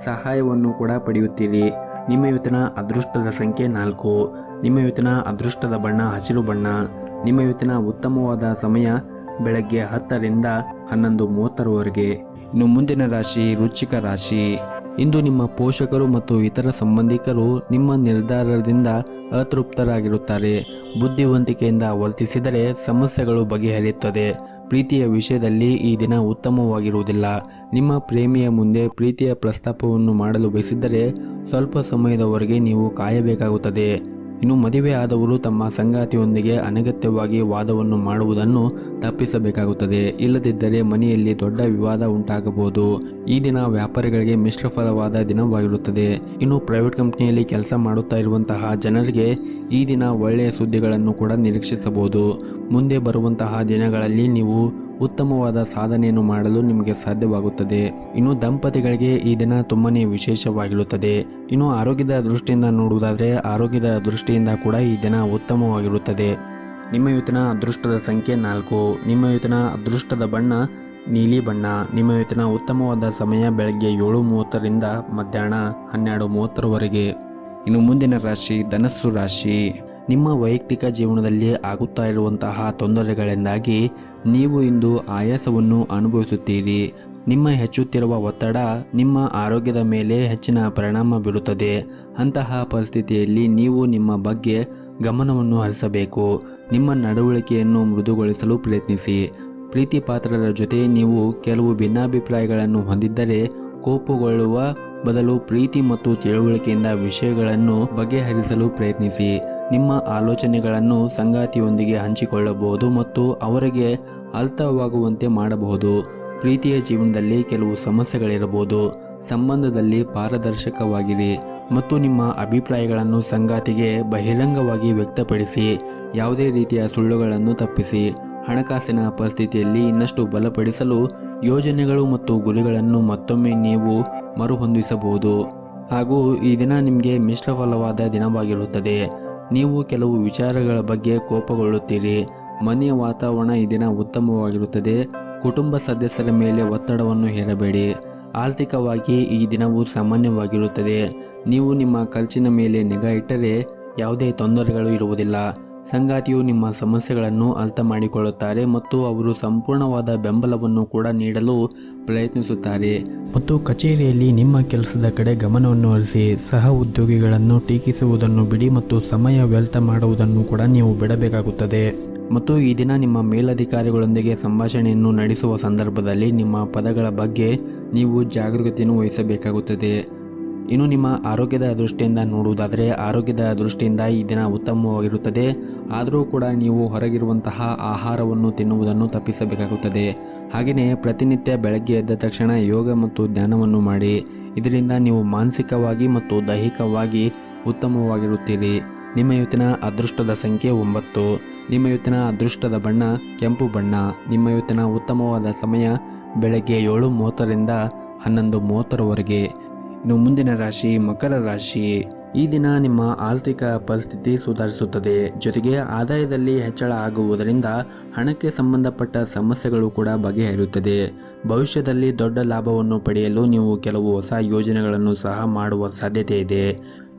ಸಹಾಯವನ್ನು ಕೂಡ ಪಡೆಯುತ್ತೀರಿ. ನಿಮ್ಮ ಇವತ್ತಿನ ಅದೃಷ್ಟದ ಸಂಖ್ಯೆ 4. ನಿಮ್ಮ ಇವತ್ತಿನ ಅದೃಷ್ಟದ ಬಣ್ಣ ಹಸಿರು ಬಣ್ಣ. ನಿಮ್ಮ ಇವತ್ತಿನ ಉತ್ತಮವಾದ ಸಮಯ ಬೆಳಗ್ಗೆ 10ರಿಂದ 11:30ವರೆಗೆ. ಇನ್ನು ಮುಂದಿನ ರಾಶಿ ವೃಶ್ಚಿಕ ರಾಶಿ. ಇಂದು ನಿಮ್ಮ ಪೋಷಕರು ಮತ್ತು ಇತರ ಸಂಬಂಧಿಕರು ನಿಮ್ಮ ನಿರ್ಧಾರದಿಂದ ಅತೃಪ್ತರಾಗಿರುತ್ತಾರೆ. ಬುದ್ಧಿವಂತಿಕೆಯಿಂದ ವರ್ತಿಸಿದರೆ ಸಮಸ್ಯೆಗಳು ಬಗೆಹರಿಯುತ್ತದೆ. ಪ್ರೀತಿಯ ವಿಷಯದಲ್ಲಿ ಈ ದಿನ ಉತ್ತಮವಾಗಿರುವುದಿಲ್ಲ. ನಿಮ್ಮ ಪ್ರೇಮಿಯ ಮುಂದೆ ಪ್ರೀತಿಯ ಪ್ರಸ್ತಾಪವನ್ನು ಮಾಡಲು ಬಯಸಿದ್ದರೆ ಸ್ವಲ್ಪ ಸಮಯದವರೆಗೆ ನೀವು ಕಾಯಬೇಕಾಗುತ್ತದೆ. ಇನ್ನು ಮದುವೆ ಆದವರು ತಮ್ಮ ಸಂಗಾತಿಯೊಂದಿಗೆ ಅನಗತ್ಯವಾಗಿ ವಾದವನ್ನು ಮಾಡುವುದನ್ನು ತಪ್ಪಿಸಬೇಕಾಗುತ್ತದೆ. ಇಲ್ಲದಿದ್ದರೆ ಮನೆಯಲ್ಲಿ ದೊಡ್ಡ ವಿವಾದ ಉಂಟಾಗಬಹುದು. ಈ ದಿನ ವ್ಯಾಪಾರಿಗಳಿಗೆ ಮಿಶ್ರ ಫಲವಾದ ದಿನವಾಗಿರುತ್ತದೆ. ಇನ್ನು ಪ್ರೈವೇಟ್ ಕಂಪನಿಯಲ್ಲಿ ಕೆಲಸ ಮಾಡುತ್ತಾ ಇರುವಂತಹ ಜನರಿಗೆ ಈ ದಿನ ಒಳ್ಳೆಯ ಸುದ್ದಿಗಳನ್ನು ಕೂಡ ನಿರೀಕ್ಷಿಸಬಹುದು. ಮುಂದೆ ಬರುವಂತಹ ದಿನಗಳಲ್ಲಿ ನೀವು ಉತ್ತಮವಾದ ಸಾಧನೆಯನ್ನು ಮಾಡಲು ನಿಮಗೆ ಸಾಧ್ಯವಾಗುತ್ತದೆ. ಇನ್ನು ದಂಪತಿಗಳಿಗೆ ಈ ದಿನ ತುಂಬಾನೇ ವಿಶೇಷವಾಗಿರುತ್ತದೆ. ಇನ್ನು ಆರೋಗ್ಯದ ದೃಷ್ಟಿಯಿಂದ ನೋಡುವುದಾದರೆ ಆರೋಗ್ಯದ ದೃಷ್ಟಿಯಿಂದ ಕೂಡ ಈ ದಿನ ಉತ್ತಮವಾಗಿರುತ್ತದೆ. ನಿಮ್ಮ ಇವತ್ತಿನ ಅದೃಷ್ಟದ ಸಂಖ್ಯೆ 4. ನಿಮ್ಮ ಇವತ್ತಿನ ಅದೃಷ್ಟದ ಬಣ್ಣ ನೀಲಿ ಬಣ್ಣ. ನಿಮ್ಮ ಇವತ್ತಿನ ಉತ್ತಮವಾದ ಸಮಯ ಬೆಳಗ್ಗೆ 7:30ರಿಂದ ಮಧ್ಯಾಹ್ನ 12:30ವರೆಗೆ. ಇನ್ನು ಮುಂದಿನ ರಾಶಿ ಧನಸ್ಸು ರಾಶಿ. ನಿಮ್ಮ ವೈಯಕ್ತಿಕ ಜೀವನದಲ್ಲಿ ಆಗುತ್ತಾ ಇರುವಂತಹ ತೊಂದರೆಗಳಿಂದಾಗಿ ನೀವು ಇಂದು ಆಯಾಸವನ್ನು ಅನುಭವಿಸುತ್ತೀರಿ. ನಿಮ್ಮ ಹೆಚ್ಚುತ್ತಿರುವ ಒತ್ತಡ ನಿಮ್ಮ ಆರೋಗ್ಯದ ಮೇಲೆ ಹೆಚ್ಚಿನ ಪರಿಣಾಮ ಬೀರುತ್ತದೆ. ಅಂತಹ ಪರಿಸ್ಥಿತಿಯಲ್ಲಿ ನೀವು ನಿಮ್ಮ ಬಗ್ಗೆ ಗಮನವನ್ನು ಹರಿಸಬೇಕು. ನಿಮ್ಮ ನಡವಳಿಕೆಯನ್ನು ಮೃದುಗೊಳಿಸಲು ಪ್ರಯತ್ನಿಸಿ. ಪ್ರೀತಿ ಪಾತ್ರರ ಜೊತೆ ನೀವು ಕೆಲವು ಭಿನ್ನಾಭಿಪ್ರಾಯಗಳನ್ನು ಹೊಂದಿದ್ದರೆ ಕೋಪಗೊಳ್ಳುವ ಬದಲು ಪ್ರೀತಿ ಮತ್ತು ತಿಳುವಳಿಕೆಯಿಂದ ವಿಷಯಗಳನ್ನು ಬಗೆಹರಿಸಲು ಪ್ರಯತ್ನಿಸಿ. ನಿಮ್ಮ ಆಲೋಚನೆಗಳನ್ನು ಸಂಗಾತಿಯೊಂದಿಗೆ ಹಂಚಿಕೊಳ್ಳಬಹುದು ಮತ್ತು ಅವರಿಗೆ ಅರ್ಥವಾಗುವಂತೆ ಮಾಡಬಹುದು. ಪ್ರೀತಿಯ ಜೀವನದಲ್ಲಿ ಕೆಲವು ಸಮಸ್ಯೆಗಳಿರಬಹುದು. ಸಂಬಂಧದಲ್ಲಿ ಪಾರದರ್ಶಕವಾಗಿರಿ ಮತ್ತು ನಿಮ್ಮ ಅಭಿಪ್ರಾಯಗಳನ್ನು ಸಂಗಾತಿಗೆ ಬಹಿರಂಗವಾಗಿ ವ್ಯಕ್ತಪಡಿಸಿ. ಯಾವುದೇ ರೀತಿಯ ಸುಳ್ಳುಗಳನ್ನು ತಪ್ಪಿಸಿ. ಹಣಕಾಸಿನ ಪರಿಸ್ಥಿತಿಯಲ್ಲಿ ಇನ್ನಷ್ಟು ಬಲಪಡಿಸಲು ಯೋಜನೆಗಳು ಮತ್ತು ಗುರಿಗಳನ್ನು ಮತ್ತೊಮ್ಮೆ ನೀವು ಮರುಹೊಂದಿಸಬಹುದು. ಹಾಗೂ ಈ ದಿನ ನಿಮಗೆ ಮಿಶ್ರಫಲವಾದ ದಿನವಾಗಿರುತ್ತದೆ. ನೀವು ಕೆಲವು ವಿಚಾರಗಳ ಬಗ್ಗೆ ಕೋಪಗೊಳ್ಳುತ್ತೀರಿ. ಮನೆಯ ವಾತಾವರಣ ಈ ದಿನ ಉತ್ತಮವಾಗಿರುತ್ತದೆ. ಕುಟುಂಬ ಸದಸ್ಯರ ಮೇಲೆ ಒತ್ತಡವನ್ನು ಹೇರಬೇಡಿ. ಆರ್ಥಿಕವಾಗಿ ಈ ದಿನವು ಸಾಮಾನ್ಯವಾಗಿರುತ್ತದೆ. ನೀವು ನಿಮ್ಮ ಖರ್ಚಿನ ಮೇಲೆ ನಿಗಾ ಇಟ್ಟರೆ ಯಾವುದೇ ತೊಂದರೆಗಳು ಇರುವುದಿಲ್ಲ. ಸಂಗಾತಿಯು ನಿಮ್ಮ ಸಮಸ್ಯೆಗಳನ್ನು ಅರ್ಥ ಮಾಡಿಕೊಳ್ಳುತ್ತಾರೆ ಮತ್ತು ಅವರು ಸಂಪೂರ್ಣವಾದ ಬೆಂಬಲವನ್ನು ಕೂಡ ನೀಡಲು ಪ್ರಯತ್ನಿಸುತ್ತಾರೆ. ಮತ್ತು ಕಚೇರಿಯಲ್ಲಿ ನಿಮ್ಮ ಕೆಲಸದ ಕಡೆ ಗಮನವನ್ನು ಹರಿಸಿ. ಸಹ ಉದ್ಯೋಗಿಗಳನ್ನು ಟೀಕಿಸುವುದನ್ನು ಬಿಡಿ ಮತ್ತು ಸಮಯ ವ್ಯರ್ಥ ಮಾಡುವುದನ್ನು ಕೂಡ ನೀವು ಬಿಡಬೇಕಾಗುತ್ತದೆ. ಮತ್ತು ಈ ದಿನ ನಿಮ್ಮ ಮೇಲಧಿಕಾರಿಗಳೊಂದಿಗೆ ಸಂಭಾಷಣೆಯನ್ನು ನಡೆಸುವ ಸಂದರ್ಭದಲ್ಲಿ ನಿಮ್ಮ ಪದಗಳ ಬಗ್ಗೆ ನೀವು ಜಾಗರೂಕತೆಯನ್ನು ವಹಿಸಬೇಕಾಗುತ್ತದೆ. ಇನ್ನು ನಿಮ್ಮ ಆರೋಗ್ಯದ ದೃಷ್ಟಿಯಿಂದ ನೋಡುವುದಾದರೆ ಆರೋಗ್ಯದ ದೃಷ್ಟಿಯಿಂದ ಈ ದಿನ ಉತ್ತಮವಾಗಿರುತ್ತದೆ. ಆದರೂ ಕೂಡ ನೀವು ಹೊರಗಿರುವಂತಹ ಆಹಾರವನ್ನು ತಿನ್ನುವುದನ್ನು ತಪ್ಪಿಸಬೇಕಾಗುತ್ತದೆ. ಹಾಗೆಯೇ ಪ್ರತಿನಿತ್ಯ ಬೆಳಗ್ಗೆ ಎದ್ದ ತಕ್ಷಣ ಯೋಗ ಮತ್ತು ಧ್ಯಾನವನ್ನು ಮಾಡಿ. ಇದರಿಂದ ನೀವು ಮಾನಸಿಕವಾಗಿ ಮತ್ತು ದೈಹಿಕವಾಗಿ ಉತ್ತಮವಾಗಿರುತ್ತೀರಿ. ನಿಮ್ಮ ಇವತ್ತಿನ ಅದೃಷ್ಟದ ಸಂಖ್ಯೆ 9. ನಿಮ್ಮ ಇವತ್ತಿನ ಅದೃಷ್ಟದ ಬಣ್ಣ ಕೆಂಪು ಬಣ್ಣ. ನಿಮ್ಮ ಇವತ್ತಿನ ಉತ್ತಮವಾದ ಸಮಯ ಬೆಳಗ್ಗೆ 7:30ರಿಂದ 11:30ರವರೆಗೆ. ಇನ್ನು ಮುಂದಿನ ರಾಶಿ ಮಕರ ರಾಶಿ. ಈ ದಿನ ನಿಮ್ಮ ಆರ್ಥಿಕ ಪರಿಸ್ಥಿತಿ ಸುಧಾರಿಸುತ್ತದೆ. ಜೊತೆಗೆ ಆದಾಯದಲ್ಲಿ ಹೆಚ್ಚಳ ಆಗುವುದರಿಂದ ಹಣಕ್ಕೆ ಸಂಬಂಧಪಟ್ಟ ಸಮಸ್ಯೆಗಳು ಕೂಡ ಬಗೆಹರಿಯುತ್ತದೆ. ಭವಿಷ್ಯದಲ್ಲಿ ದೊಡ್ಡ ಲಾಭವನ್ನು ಪಡೆಯಲು ನೀವು ಕೆಲವು ಹೊಸ ಯೋಜನೆಗಳನ್ನು ಸಹ ಮಾಡುವ ಸಾಧ್ಯತೆ ಇದೆ.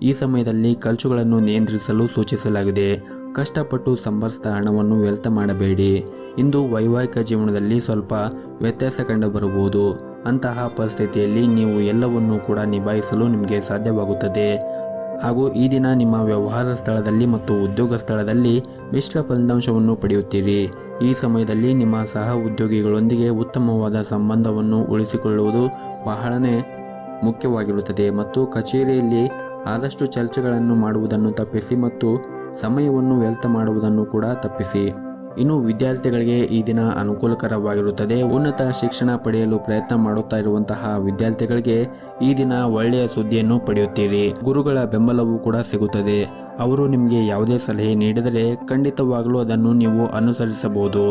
ಈ ಸಮಯದಲ್ಲಿ ಖರ್ಚುಗಳನ್ನು ನಿಯಂತ್ರಿಸಲು ಸೂಚಿಸಲಾಗಿದೆ. ಕಷ್ಟಪಟ್ಟು ಸಂಪಾದಿಸಿದ ಹಣವನ್ನು ವ್ಯರ್ಥ ಮಾಡಬೇಡಿ. ಇಂದು ವೈವಾಹಿಕ ಜೀವನದಲ್ಲಿ ಸ್ವಲ್ಪ ವ್ಯತ್ಯಾಸ ಕಂಡುಬರಬಹುದು. ಅಂತಹ ಪರಿಸ್ಥಿತಿಯಲ್ಲಿ ನೀವು ಎಲ್ಲವನ್ನೂ ಕೂಡ ನಿಭಾಯಿಸಲು ನಿಮಗೆ ಸಾಧ್ಯವಾಗುತ್ತದೆ. ಹಾಗೂ ಈ ದಿನ ನಿಮ್ಮ ವ್ಯವಹಾರ ಸ್ಥಳದಲ್ಲಿ ಮತ್ತು ಉದ್ಯೋಗ ಸ್ಥಳದಲ್ಲಿ ಮಿಶ್ರ ಫಲಿತಾಂಶವನ್ನು ಪಡೆಯುತ್ತೀರಿ. ಈ ಸಮಯದಲ್ಲಿ ನಿಮ್ಮ ಸಹ ಉದ್ಯೋಗಿಗಳೊಂದಿಗೆ ಉತ್ತಮವಾದ ಸಂಬಂಧವನ್ನು ಉಳಿಸಿಕೊಳ್ಳುವುದು ಬಹಳನೇ ಮುಖ್ಯವಾಗಿರುತ್ತದೆ. ಮತ್ತು ಕಚೇರಿಯಲ್ಲಿ ಆದಷ್ಟು ಚರ್ಚೆಗಳನ್ನು ಮಾಡುವುದನ್ನು ತಪ್ಪಿಸಿ ಮತ್ತು ಸಮಯವನ್ನು ವ್ಯರ್ಥ ಮಾಡುವುದನ್ನು ಕೂಡ ತಪ್ಪಿಸಿ. ಇನ್ನು ವಿದ್ಯಾರ್ಥಿಗಳಿಗೆ ಈ ದಿನ ಅನುಕೂಲಕರವಾಗಿರುತ್ತದೆ. ಉನ್ನತ ಶಿಕ್ಷಣ ಪಡೆಯಲು ಪ್ರಯತ್ನ ಮಾಡುತ್ತಾ ಇರುವಂತಹ ವಿದ್ಯಾರ್ಥಿಗಳಿಗೆ ಈ ದಿನ ಒಳ್ಳೆಯ ಸುದ್ದಿಯನ್ನು ಪಡೆಯುತ್ತೀರಿ. ಗುರುಗಳ ಬೆಂಬಲವೂ ಕೂಡ ಸಿಗುತ್ತದೆ. ಅವರು ನಿಮಗೆ ಯಾವುದೇ ಸಲಹೆ ನೀಡಿದರೆ ಖಂಡಿತವಾಗಲೂ ಅದನ್ನು ನೀವು ಅನುಸರಿಸಬಹುದು.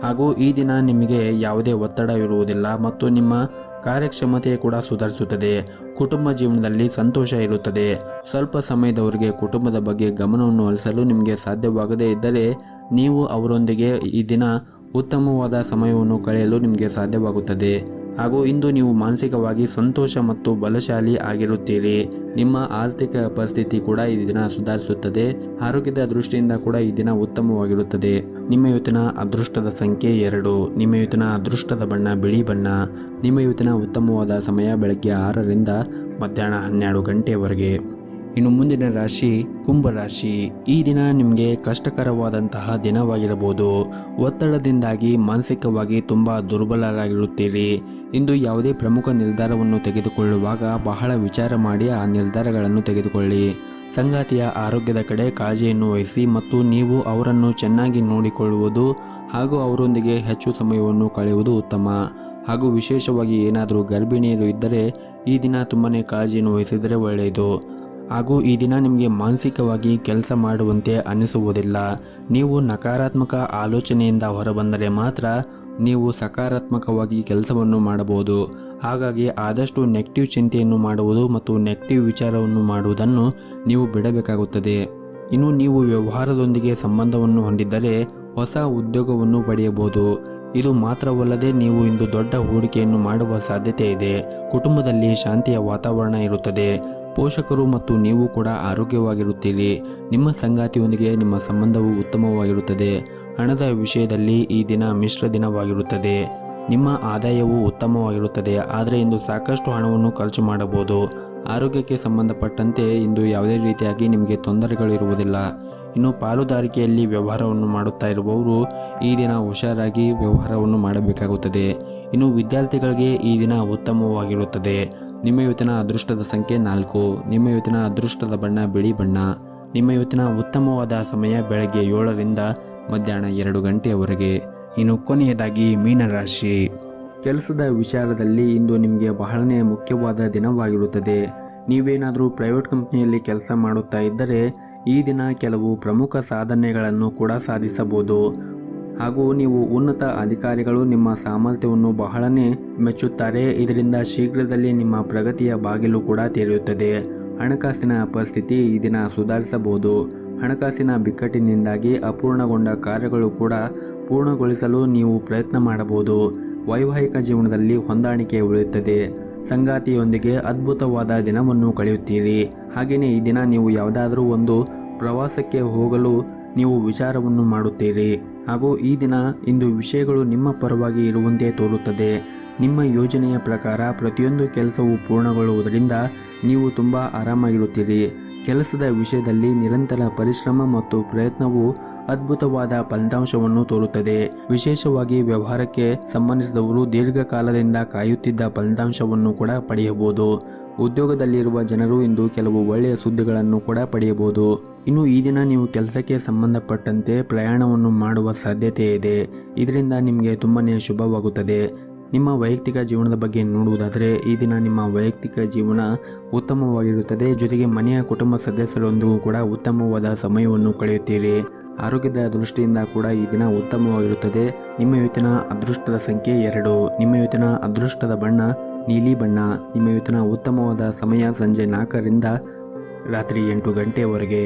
ಹಾಗೂ ಈ ದಿನ ನಿಮಗೆ ಯಾವುದೇ ಒತ್ತಡವಿರುವುದಿಲ್ಲ ಮತ್ತು ನಿಮ್ಮ ಕಾರ್ಯಕ್ಷಮತೆ ಕೂಡ ಸುಧಾರಿಸುತ್ತದೆ. ಕುಟುಂಬ ಜೀವನದಲ್ಲಿ ಸಂತೋಷ ಇರುತ್ತದೆ. ಸ್ವಲ್ಪ ಸಮಯದವರೆಗೆ ಕುಟುಂಬದ ಬಗ್ಗೆ ಗಮನವನ್ನು ಹರಿಸಲು ನಿಮಗೆ ಸಾಧ್ಯವಾಗದೇ ಇದ್ದರೆ ನೀವು ಅವರೊಂದಿಗೆ ಈ ದಿನ ಉತ್ತಮವಾದ ಸಮಯವನ್ನು ಕಳೆಯಲು ನಿಮಗೆ ಸಾಧ್ಯವಾಗುತ್ತದೆ. ಹಾಗೂ ಇಂದು ನೀವು ಮಾನಸಿಕವಾಗಿ ಸಂತೋಷ ಮತ್ತು ಬಲಶಾಲಿ ಆಗಿರುತ್ತೀರಿ. ನಿಮ್ಮ ಆರ್ಥಿಕ ಪರಿಸ್ಥಿತಿ ಕೂಡ ಈ ದಿನ ಸುಧಾರಿಸುತ್ತದೆ. ಆರೋಗ್ಯದ ದೃಷ್ಟಿಯಿಂದ ಕೂಡ ಈ ದಿನ ಉತ್ತಮವಾಗಿರುತ್ತದೆ. ನಿಮ್ಮ ಇವತ್ತಿನ ಅದೃಷ್ಟದ ಸಂಖ್ಯೆ 2. ನಿಮ್ಮ ಇವತ್ತಿನ ಅದೃಷ್ಟದ ಬಣ್ಣ ಬಿಳಿ ಬಣ್ಣ. ನಿಮ್ಮ ಇವತ್ತಿನ ಉತ್ತಮವಾದ ಸಮಯ ಬೆಳಗ್ಗೆ 6ರಿಂದ ಮಧ್ಯಾಹ್ನ 12 ಗಂಟೆಯವರೆಗೆ. ಇನ್ನು ಮುಂದಿನ ರಾಶಿ ಕುಂಭರಾಶಿ. ಈ ದಿನ ನಿಮಗೆ ಕಷ್ಟಕರವಾದಂತಹ ದಿನವಾಗಿರಬಹುದು. ಒತ್ತಡದಿಂದಾಗಿ ಮಾನಸಿಕವಾಗಿ ತುಂಬ ದುರ್ಬಲರಾಗಿರುತ್ತೀರಿ. ಇಂದು ಯಾವುದೇ ಪ್ರಮುಖ ನಿರ್ಧಾರವನ್ನು ತೆಗೆದುಕೊಳ್ಳುವಾಗ ಬಹಳ ವಿಚಾರ ಮಾಡಿ ಆ ನಿರ್ಧಾರಗಳನ್ನು ತೆಗೆದುಕೊಳ್ಳಿ. ಸಂಗಾತಿಯ ಆರೋಗ್ಯದ ಕಡೆ ಕಾಳಜಿಯನ್ನು ವಹಿಸಿ ಮತ್ತು ನೀವು ಅವರನ್ನು ಚೆನ್ನಾಗಿ ನೋಡಿಕೊಳ್ಳುವುದು ಹಾಗೂ ಅವರೊಂದಿಗೆ ಹೆಚ್ಚು ಸಮಯವನ್ನು ಕಳೆಯುವುದು ಉತ್ತಮ. ಹಾಗೂ ವಿಶೇಷವಾಗಿ ಏನಾದರೂ ಗರ್ಭಿಣಿಯರು ಇದ್ದರೆ ಈ ದಿನ ತುಂಬಾ ಕಾಳಜಿಯನ್ನು ವಹಿಸಿದರೆ ಒಳ್ಳೆಯದು. ಹಾಗೂ ಈ ದಿನ ನಿಮಗೆ ಮಾನಸಿಕವಾಗಿ ಕೆಲಸ ಮಾಡುವಂತೆ ಅನಿಸುವುದಿಲ್ಲ. ನೀವು ನಕಾರಾತ್ಮಕ ಆಲೋಚನೆಯಿಂದ ಹೊರಬಂದರೆ ಮಾತ್ರ ನೀವು ಸಕಾರಾತ್ಮಕವಾಗಿ ಕೆಲಸವನ್ನು ಮಾಡಬಹುದು. ಹಾಗಾಗಿ ಆದಷ್ಟು ನೆಗೆಟಿವ್ ಚಿಂತೆಯನ್ನು ಮಾಡುವುದು ಮತ್ತು ನೆಗೆಟಿವ್ ವಿಚಾರವನ್ನು ಮಾಡುವುದನ್ನು ನೀವು ಬಿಡಬೇಕಾಗುತ್ತದೆ. ಇನ್ನು ನೀವು ವ್ಯವಹಾರದೊಂದಿಗೆ ಸಂಬಂಧವನ್ನು ಹೊಂದಿದ್ದರೆ ಹೊಸ ಉದ್ಯೋಗವನ್ನು ಪಡೆಯಬಹುದು. ಇದು ಮಾತ್ರವಲ್ಲದೆ ನೀವು ಇಂದು ದೊಡ್ಡ ಹೂಡಿಕೆಯನ್ನು ಮಾಡುವ ಸಾಧ್ಯತೆ ಇದೆ. ಕುಟುಂಬದಲ್ಲಿ ಶಾಂತಿಯ ವಾತಾವರಣ ಇರುತ್ತದೆ. ಪೋಷಕರು ಮತ್ತು ನೀವು ಕೂಡ ಆರೋಗ್ಯವಾಗಿರುತ್ತೀರಿ. ನಿಮ್ಮ ಸಂಗಾತಿಯೊಂದಿಗೆ ನಿಮ್ಮ ಸಂಬಂಧವು ಉತ್ತಮವಾಗಿರುತ್ತದೆ. ಹಣದ ವಿಷಯದಲ್ಲಿ ಈ ದಿನ ಮಿಶ್ರ ದಿನವಾಗಿರುತ್ತದೆ. ನಿಮ್ಮ ಆದಾಯವು ಉತ್ತಮವಾಗಿರುತ್ತದೆ, ಆದರೆ ಇಂದು ಸಾಕಷ್ಟು ಹಣವನ್ನು ಖರ್ಚು ಮಾಡಬಹುದು. ಆರೋಗ್ಯಕ್ಕೆ ಸಂಬಂಧಪಟ್ಟಂತೆ ಇಂದು ಯಾವುದೇ ರೀತಿಯಾಗಿ ನಿಮಗೆ ತೊಂದರೆಗಳು ಇರುವುದಿಲ್ಲ. ಇನ್ನು ಪಾಲುದಾರಿಕೆಯಲ್ಲಿ ವ್ಯವಹಾರವನ್ನು ಮಾಡುತ್ತಾ ಇರುವವರು ಈ ದಿನ ಹುಷಾರಾಗಿ ವ್ಯವಹಾರವನ್ನು ಮಾಡಬೇಕಾಗುತ್ತದೆ. ಇನ್ನು ವಿದ್ಯಾರ್ಥಿಗಳಿಗೆ ಈ ದಿನ ಉತ್ತಮವಾಗಿರುತ್ತದೆ. ನಿಮ್ಮ ಇವತ್ತಿನ ಅದೃಷ್ಟದ ಸಂಖ್ಯೆ 4. ನಿಮ್ಮ ಇವತ್ತಿನ ಅದೃಷ್ಟದ ಬಣ್ಣ ಬಿಳಿ ಬಣ್ಣ. ನಿಮ್ಮ ಇವತ್ತಿನ ಉತ್ತಮವಾದ ಸಮಯ ಬೆಳಗ್ಗೆ 7ರಿಂದ ಮಧ್ಯಾಹ್ನ 2 ಗಂಟೆಯವರೆಗೆ. ಇನ್ನು ಕೊನೆಯದಾಗಿ ಮೀನರಾಶಿ. ಕೆಲಸದ ವಿಚಾರದಲ್ಲಿ ಇಂದು ನಿಮಗೆ ಬಹಳನೇ ಮುಖ್ಯವಾದ ದಿನವಾಗಿರುತ್ತದೆ. ನೀವೇನಾದರೂ ಪ್ರೈವೇಟ್ ಕಂಪ್ನಿಯಲ್ಲಿ ಕೆಲಸ ಮಾಡುತ್ತಾ ಇದ್ದರೆ ಈ ದಿನ ಕೆಲವು ಪ್ರಮುಖ ಸಾಧನೆಗಳನ್ನು ಕೂಡ ಸಾಧಿಸಬಹುದು. ಹಾಗೂ ನೀವು ಉನ್ನತ ಅಧಿಕಾರಿಗಳು ನಿಮ್ಮ ಸಾಮರ್ಥ್ಯವನ್ನು ಬಹಳನೇ ಮೆಚ್ಚುತ್ತಾರೆ. ಇದರಿಂದ ಶೀಘ್ರದಲ್ಲಿ ನಿಮ್ಮ ಪ್ರಗತಿಯ ಬಾಗಿಲು ಕೂಡ ತೆರೆಯುತ್ತದೆ. ಹಣಕಾಸಿನ ಪರಿಸ್ಥಿತಿ ಈ ದಿನ ಸುಧಾರಿಸಬಹುದು. ಹಣಕಾಸಿನ ಬಿಕ್ಕಟ್ಟಿನಿಂದಾಗಿ ಅಪೂರ್ಣಗೊಂಡ ಕಾರ್ಯಗಳು ಕೂಡ ಪೂರ್ಣಗೊಳಿಸಲು ನೀವು ಪ್ರಯತ್ನ ಮಾಡಬಹುದು. ವೈವಾಹಿಕ ಜೀವನದಲ್ಲಿ ಹೊಂದಾಣಿಕೆ ಉಳಿಯುತ್ತದೆ. ಸಂಗಾತಿಯೊಂದಿಗೆ ಅದ್ಭುತವಾದ ದಿನವನ್ನು ಕಳೆಯುತ್ತೀರಿ. ಹಾಗೆಯೇ ಈ ದಿನ ನೀವು ಯಾವುದಾದರೂ ಒಂದು ಪ್ರವಾಸಕ್ಕೆ ಹೋಗಲು ನೀವು ವಿಚಾರವನ್ನು ಮಾಡುತ್ತೀರಿ. ಹಾಗೂ ಈ ದಿನ ಇಂದು ವಿಷಯಗಳು ನಿಮ್ಮ ಪರವಾಗಿ ಇರುವಂತೆ ತೋರುತ್ತದೆ. ನಿಮ್ಮ ಯೋಜನೆಯ ಪ್ರಕಾರ ಪ್ರತಿಯೊಂದು ಕೆಲಸವು ಪೂರ್ಣಗೊಳ್ಳುವುದರಿಂದ ನೀವು ತುಂಬ ಆರಾಮಾಗಿರುತ್ತೀರಿ. ಕೆಲಸದ ವಿಷಯದಲ್ಲಿ ನಿರಂತರ ಪರಿಶ್ರಮ ಮತ್ತು ಪ್ರಯತ್ನವು ಅದ್ಭುತವಾದ ಫಲಿತಾಂಶವನ್ನು ತೋರುತ್ತದೆ. ವಿಶೇಷವಾಗಿ ವ್ಯವಹಾರಕ್ಕೆ ಸಂಬಂಧಿಸಿದವರು ದೀರ್ಘಕಾಲದಿಂದ ಕಾಯುತ್ತಿದ್ದ ಫಲಿತಾಂಶವನ್ನು ಕೂಡ ಪಡೆಯಬಹುದು. ಉದ್ಯೋಗದಲ್ಲಿರುವ ಜನರು ಇಂದು ಕೆಲವು ಒಳ್ಳೆಯ ಸುದ್ದಿಗಳನ್ನು ಕೂಡ ಪಡೆಯಬಹುದು. ಇನ್ನು ಈ ದಿನ ನೀವು ಕೆಲಸಕ್ಕೆ ಸಂಬಂಧಪಟ್ಟಂತೆ ಪ್ರಯಾಣವನ್ನು ಮಾಡುವ ಸಾಧ್ಯತೆ ಇದೆ. ಇದರಿಂದ ನಿಮಗೆ ತುಂಬಾನೇ ಶುಭವಾಗುತ್ತದೆ. ನಿಮ್ಮ ವೈಯಕ್ತಿಕ ಜೀವನದ ಬಗ್ಗೆ ನೋಡುವುದಾದರೆ ಈ ದಿನ ನಿಮ್ಮ ವೈಯಕ್ತಿಕ ಜೀವನ ಉತ್ತಮವಾಗಿರುತ್ತದೆ. ಜೊತೆಗೆ ಮನೆಯ ಕುಟುಂಬ ಸದಸ್ಯರೊಂದಿಗೂ ಕೂಡ ಉತ್ತಮವಾದ ಸಮಯವನ್ನು ಕಳೆಯುತ್ತೀರಿ. ಆರೋಗ್ಯದ ದೃಷ್ಟಿಯಿಂದ ಕೂಡ ಈ ದಿನ ಉತ್ತಮವಾಗಿರುತ್ತದೆ. ನಿಮ್ಮ ಇವತ್ತಿನ ಅದೃಷ್ಟದ ಸಂಖ್ಯೆ 2. ನಿಮ್ಮ ಇವತ್ತಿನ ಅದೃಷ್ಟದ ಬಣ್ಣ ನೀಲಿ ಬಣ್ಣ. ನಿಮ್ಮ ಇವತ್ತಿನ ಉತ್ತಮವಾದ ಸಮಯ ಸಂಜೆ 4 ರಿಂದ ರಾತ್ರಿ 8 ಗಂಟೆಯವರೆಗೆ.